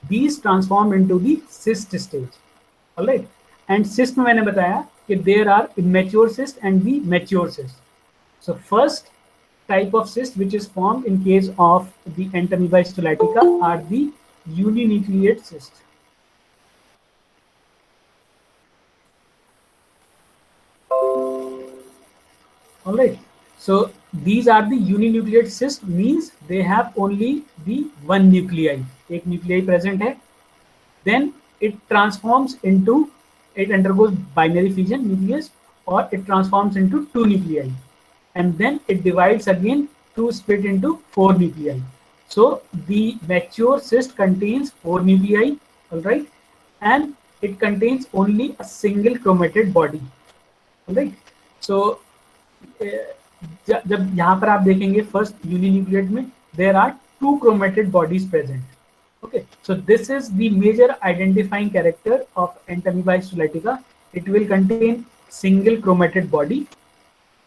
these transform into the cyst stage. All right. And cyst में मैंने बताया कि there are immature cyst and the mature cyst. So first type of cyst which is formed in case of the Entamoeba histolytica are the uninucleate cysts. All right. So these are the uninucleate cysts, means they have only the one nuclei. एक nuclei present है. Then it transforms into, it undergoes binary fission nucleus, or it transforms into two nuclei, and then it divides again to split into four nuclei. So the mature cyst contains four nuclei, all right, and it contains only a single chromatid body, all right. So जब यहाँ पर आप देखेंगे first uninucleate में there are two chromatoid bodies present. Okay, so this is the major identifying character of Entamoeba histolytica. It will contain single chromatid body.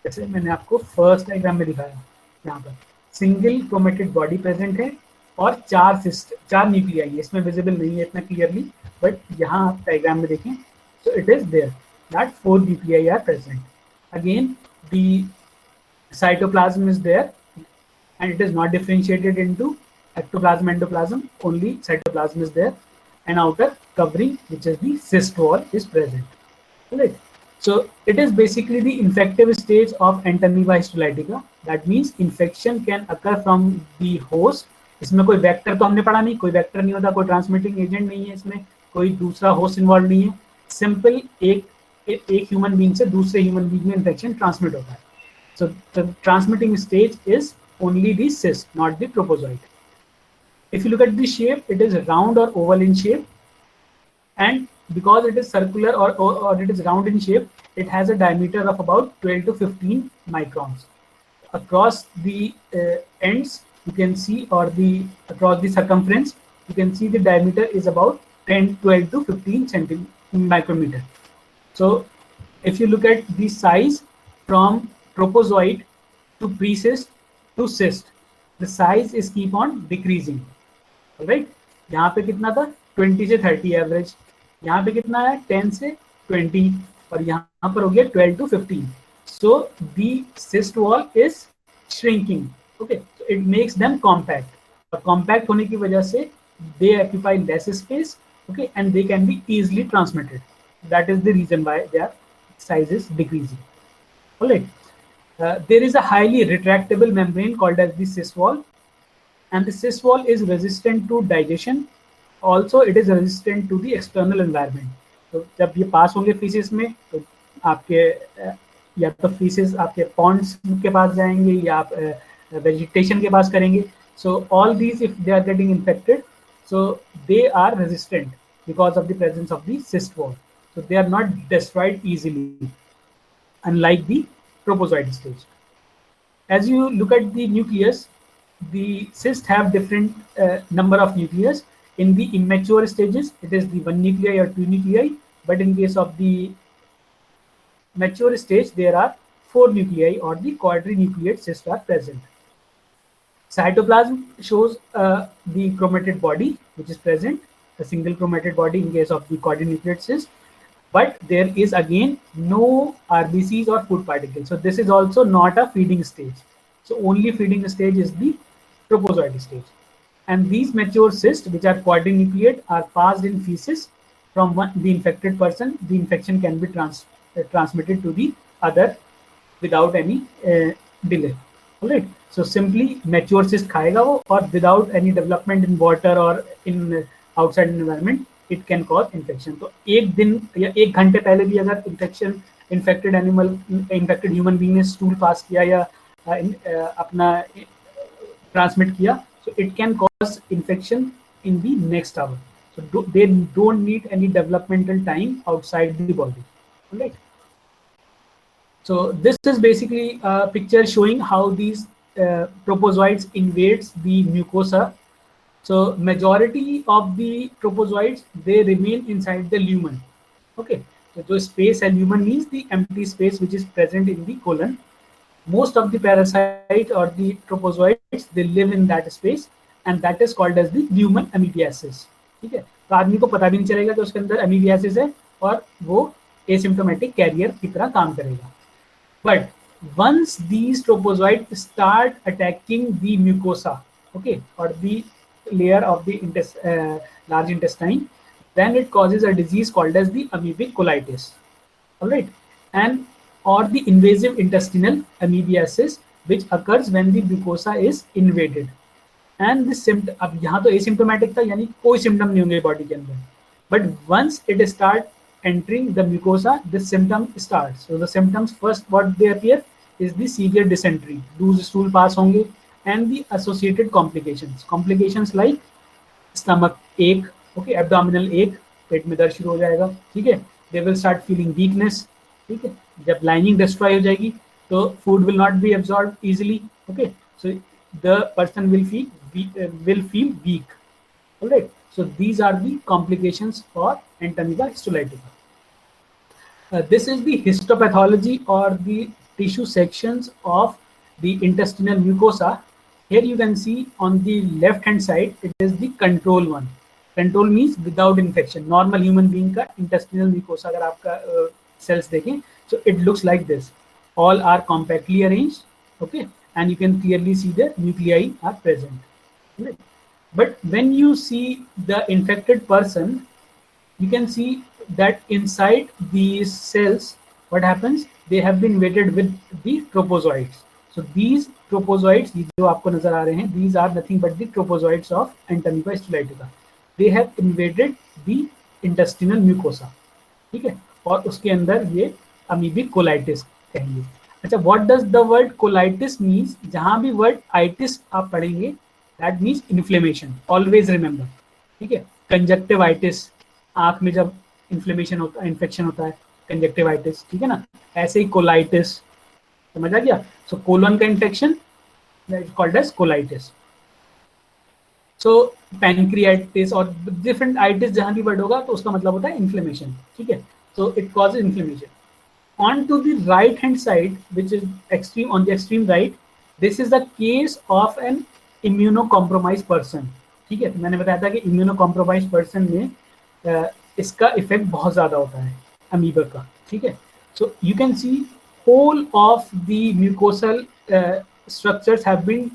जैसे मैंने आपको first diagram में दिखाया, यहाँ पर सिंगल क्रोमेटेड बॉडी प्रेजेंट है और चार सिस्ट, चार न्यूक्लियाई है. इसमें विजिबल नहीं है इतना क्लियरली, बट यहाँ आप डायग्राम में देखें so it is there that four nuclei are present. Again, the cytoplasm is there and it is not differentiated into ectoplasm, endoplasm, only cytoplasm is there, and outer covering, which is the cyst wall, is present. Right. So it is basically the infective stage of Entamoeba histolytica. That means infection can occur from the host. इसमें कोई vector तो हमने पढ़ा नहीं, कोई vector नहीं होता, कोई ट्रांसमिटिंग एजेंट नहीं है, इसमें कोई दूसरा होस्ट इन्वॉल्व नहीं है. सिंपल एक ह्यूमन बीइंग से दूसरे ह्यूमन बीइंग में इन्फेक्शन ट्रांसमिट होता है. So the transmitting stage is only the cyst, not the propozoid. If you look at the shape, it is round or oval in shape, and because it is circular or it is round in shape, it has a diameter of about 12 to 15 microns. Across the ends, you can see, or across the circumference, you can see the diameter is about 12 to 15 micrometer. So if you look at the size from propozoid to pre-cyst to cyst, the size is keep on decreasing. Right, यहाँ पे कितना था 20 से 30 average, यहाँ पे कितना है 10 से 20, और यहाँ पर हो गया 12 to 15. So the cyst wall is shrinking. Okay, so it makes them compact, और compact होने की वजह से they occupy less space, okay, and they can be easily transmitted. That is the reason why their size is decreasing. All right. There is a highly retractable membrane called as the cyst wall, and the cyst wall is resistant to digestion. Also, it is resistant to the external environment. तो जब ये पास होंगे faeces में, तो आपके या तो faeces आपके पॉन्ड्स के पास जाएंगे या आप वेजिटेशन के पास करेंगे. So all these, if they are getting infected, so they are resistant because of the presence of the cyst wall. So they are not destroyed easily, unlike the propozoid stage. As you look at the nucleus, the cysts have different number of nucleus. In the immature stages, it is the one nuclei or two nuclei, but in case of the mature stage, there are four nuclei or the quadrinucleate cysts are present. Cytoplasm shows the chromatid body which is present, a single chromatid body in case of the quadrinucleate cyst, but there is again no RBCs or food particles. So this is also not a feeding stage. So only feeding stage is the propozoid stage. And these mature cysts, which are quadrinucleate, are passed in feces from the infected person. The infection can be transmitted to the other without any delay. All right. So simply mature cyst खाएगा वो, और without any development in water or in outside environment, it can cause infection. तो एक दिन या एक घंटे पहले भी अगर infected human being ने stool pass किया या अपना transmit किया, so it can cause infection in the next hour. So they don't need any developmental time outside the body. All right. So this is basically a picture showing how these tropozoites invades the mucosa. So majority of the tropozoites, they remain inside the lumen. Okay, so the space and lumen means the empty space which is present in the colon. Most of the parasite or the tropozoites, they live in that space, and that is called as the lumen amoebiasis. ठीक है, तो आदमी को पता भी नहीं चलेगा कि उसके अंदर अमीबियासिस है और वो एसिम्प्टोमेटिक कैरियर की तरह काम करेगा. But once these tropozoites start attacking the mucosa, okay, or the layer of the large intestine, then it causes a disease called as the amoebic colitis. All right, and or the invasive intestinal amoebiasis, which occurs when the mucosa is invaded. And this symptom, अब यहाँ तो asymptomatic था, यानी कोई symptom नहीं होंगे body के अंदर. But once it start entering the mucosa, this symptom starts. So the symptoms first what they appear is the severe dysentery, loose stool pass होंगे, and the associated complications. Complications like stomach ache, okay, abdominal ache, पेट में दर्द शुरू हो जाएगा, ठीक है. They will start feeling weakness, ठीक है. जब lining destroy हो जाएगी, तो food will not be absorbed easily, okay. So the person will feel weak. All right. So these are the complications for Entamoeba histolytica. This is the histopathology or the tissue sections of the intestinal mucosa. Here you can see on the left hand side, it is the control one. Control means without infection. Normal human being का intestinal mucosa अगर आपका cells देखें, so it looks like this. All are compactly arranged, okay, and you can clearly see the nuclei are present. Right? But when you see the infected person, you can see that inside these cells, what happens? They have been invaded with the tropozoites. So these tropozoites, जो आपको नजर आ रहे हैं, these are nothing but the tropozoites of Entamoeba histolytica. They have invaded the intestinal mucosa. ठीक है, और उसके अंदर ये amoebic colitis कहेंगे. अच्छा, what does the word colitis means? जहां भी word itis आप पढ़ेंगे, that means inflammation. Always remember. ठीक है, conjunctivitis, आंख में जब इन्फ्लेमेशन होता है, इन्फेक्शन होता है, कंजक्टिवाइटिस, ठीक है ना. ऐसे ही कोलाइटिस, समझ आ गया. सो कोलन का इन्फेक्शन कॉल्ड एज कोलाइटिस. सो पैनक्रियाटिस और डिफरेंट आइटिस जहां भी वर्ड होगा तो उसका मतलब होता है इन्फ्लेमेशन. ठीक है, so it causes inflammation. On to the right hand side, which is extreme, on the extreme right, this is the case of an immunocompromised person. ठीक है, तो मैंने बताया था कि immunocompromised person में इसका इफेक्ट बहुत ज्यादा होता है अमीबा का. ठीक है, so you can see whole of the mucosal structures have been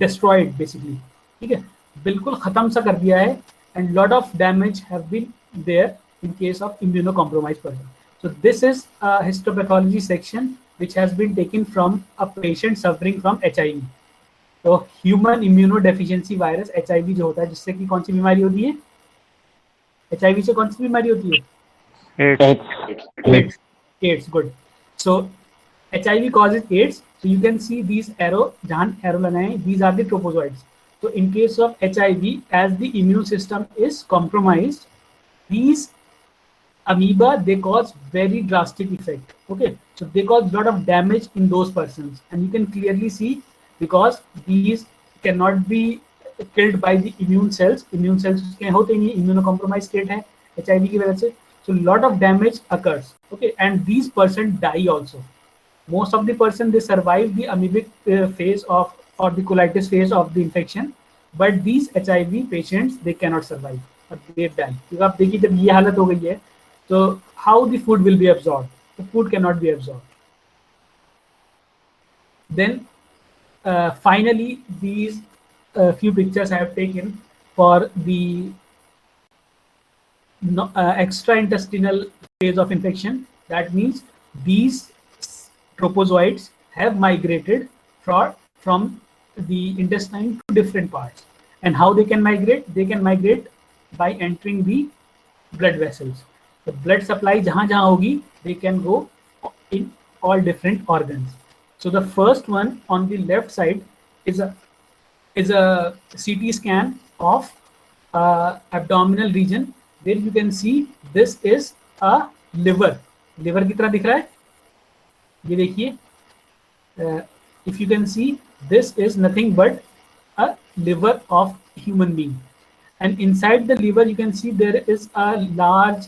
destroyed basically. ठीक है, बिल्कुल खत्म सा कर दिया है, and lot of damage have been there in case of immunocompromised person. So this is a histopathology section which has been taken from a patient suffering from HIV. तो human immunodeficiency virus HIV जो होता है, जिससे कि कौन सी बीमारी होती है? HIV से कौन सी बीमारी होती है? AIDS. Good. So HIV causes AIDS. So you can see these arrow, जहाँ arrow लगाए, these are the tropozoites. So in case of HIV, as the immune system is compromised, these amoeba, they cause very drastic effect. Okay, so they cause lot of damage in those persons, and you can clearly see because these cannot be killed by the immune cells. Immune cells उसके होते नहीं, immunocompromised state है HIV की वजह से. So lot of damage occurs. Okay, and these person die also. Most of the person, they survive the amoebic phase of or the colitis phase of the infection, but these HIV patients, they cannot survive, or they die. क्योंकि आप देखिए जब ये हालत हो गई है, so how the food will be absorbed? The food cannot be absorbed. Then finally, these few pictures I have taken for the extraintestinal phase of infection. That means these tropozoites have migrated from the intestine to different parts. And how they can migrate? They can migrate by entering the blood vessels. The blood supply jahan hogi, they can go in all different organs. So the first one on the left side is a CT scan of abdominal region. There you can see this is a liver. Liver की तरह दिख रहा है, ये देखिए. if you can see, this is nothing but a liver of human being, and inside the liver you can see there is a large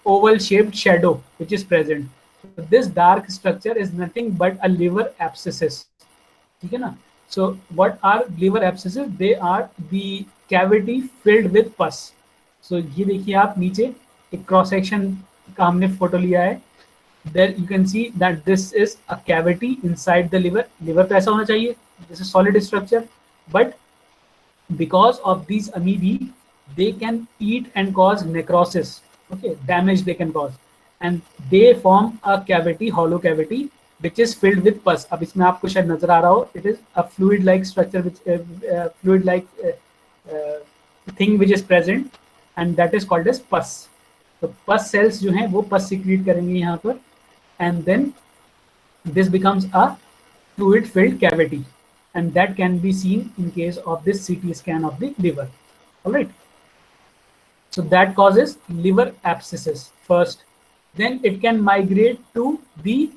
oval shaped shadow which is present. So this dark structure is nothing but a liver abscesses. ठीक है ना? So what are liver abscesses? They are the cavity filled with pus. So ये देखिए आप नीचे एक cross section का हमने फोटो लिया है. There you can see that this is a cavity inside the liver. Liver तो ऐसा होना चाहिए. This is solid structure, but because of these amoebae, they can eat and cause necrosis. Okay, damage they can cause, and they form a cavity, hollow cavity, which is filled with pus. अब इसमें आपको शायद नजर आ रहा हो. It is a fluid-like structure, which fluid-like thing which is present, and that is called as pus. तो pus cells जो हैं वो pus secrete करेंगे यहाँ पर, and then this becomes a fluid-filled cavity, and that can be seen in case of this CT scan of the liver. All right. So that causes liver abscesses first. Then it can migrate to the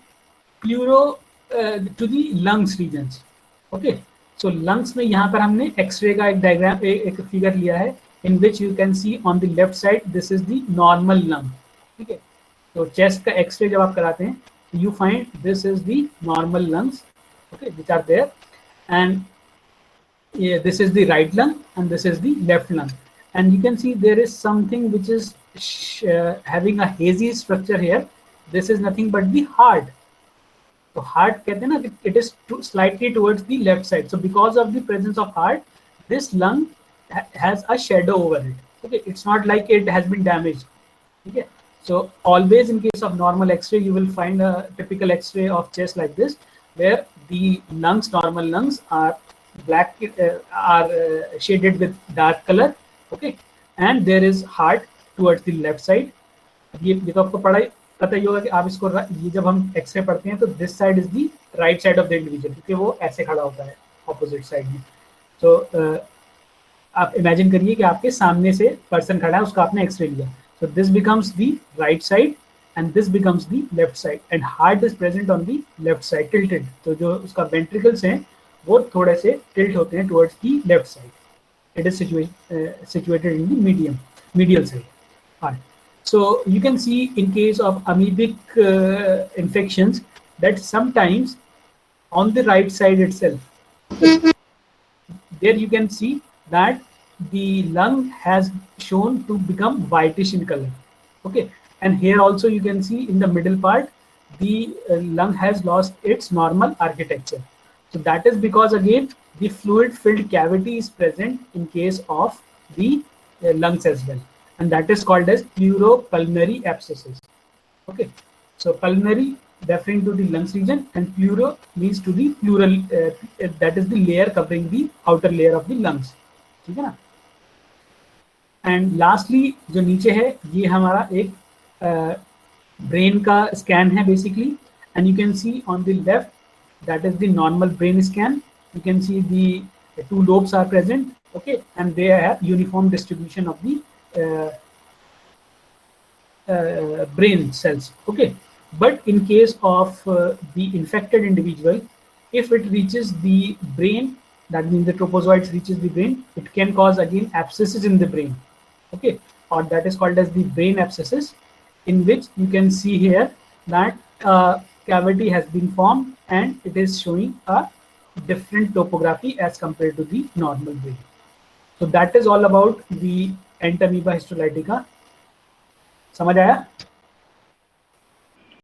to the lungs regions. Okay. So lungs में यहाँ पर हमने X-ray का एक diagram, एक figure लिया है, in which you can see on the left side this is the normal lung. ठीक है. तो chest का X-ray जब आप कराते हैं, you find this is the normal lungs, okay, which are there, and this is the right lung and this is the left lung. And you can see there is something which is having a hazy structure here. This is nothing but the heart. So heart कहते हैं ना, it is slightly towards the left side. So because of the presence of heart, this lung has a shadow over it. Okay, it's not like it has been damaged. Okay, so always in case of normal X-ray, you will find a typical X-ray of chest like this, where the lungs, normal lungs, are black, shaded with dark color. Okay, and there is heart towards the left side. ये तो आपको पता ही होगा कि आप इसको, ये जब हम एक्सरे पढ़ते हैं तो this side is the right side of the individual, क्योंकि वो ऐसे खड़ा होता है ऑपोजिट साइड में. तो आप इमेजिन करिए कि आपके सामने से पर्सन खड़ा है, उसका आपने एक्सरे लिया. So this becomes the right side and this becomes the left side, and heart is present on the left side, tilted. तो जो उसका ventricles हैं वो थोड़े से tilt होते हैं towards the left side. It is situated in the medial side. Heart. So you can see in case of amoebic infections that sometimes on the right side itself, there you can see that the lung has shown to become whitish in color. Okay, and here also you can see in the middle part the lung has lost its normal architecture. So that is because again the fluid filled cavity is present in case of the lungs as well, and that is called as pleuropulmonary abscesses. Okay, so pulmonary referring to the lungs region, and pleuro means to the pleural, that is the layer covering the outer layer of the lungs. ठीक है ना. And lastly जो नीचे है ये हमारा एक brain का स्कैन है basically, and you can see on the left that is the normal brain scan. You can see the two lobes are present, okay, and they have uniform distribution of the brain cells. Okay, but in case of the infected individual, if it reaches the brain, that means the tropozoites reaches the brain, it can cause again abscesses in the brain. Okay, or that is called as the brain abscesses, in which you can see here that cavity has been formed and it is showing a different topography as compared to the normal brain. So that is all about the entamoeba histolytica. समझ आया?